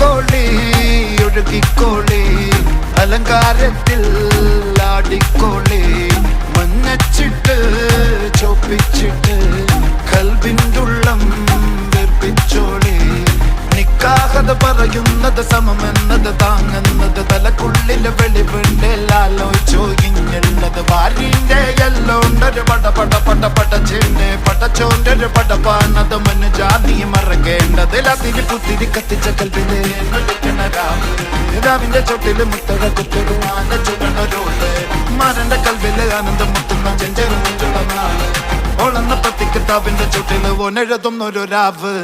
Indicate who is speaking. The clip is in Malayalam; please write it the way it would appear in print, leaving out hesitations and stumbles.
Speaker 1: ഒഴുകിക്കോളി ഒഴുകിക്കോളി അലങ്കാരത്തിൽ ആടിക്കോളി മഞ്ഞച്ചിട്ട് ചോപ്പിച്ചിട്ട് കൽവിൻ്റെ ഉള്ളം വെപ്പിച്ചോളി നിക്കാഹത് പറയുന്നത് സമമെന്നത് താങ്ങുന്നത് തലക്കുള്ളിലെ വെളിവുണ്ട് ആലോചിച്ചോ ഇങ്ങുള്ളത് ഭാര്യന്റെ എല്ലോണ്ടൊരു പടച്ചെന്നെ പടച്ചോന്റെ ഒരു പടപ്പാണത് മഞ്ഞ ജാതി മറക്കേണ്ടത് അതിരി പുത്തിരി കത്തിച്ച കൽവിലെ രാവിന്റെ ചൊട്ടില് മുത്തക കുത്തരു ആന ചുടണൊരോട്ട് മാരന്റെ കൽവില് ആനന്ദം മുത്തുന്ന ചെഞ്ചെറും നാള് ഓളന്ന പത്തി കിതാബിന്റെ ചുട്ടില് ഓനെഴുതുന്നൊരു രാവ്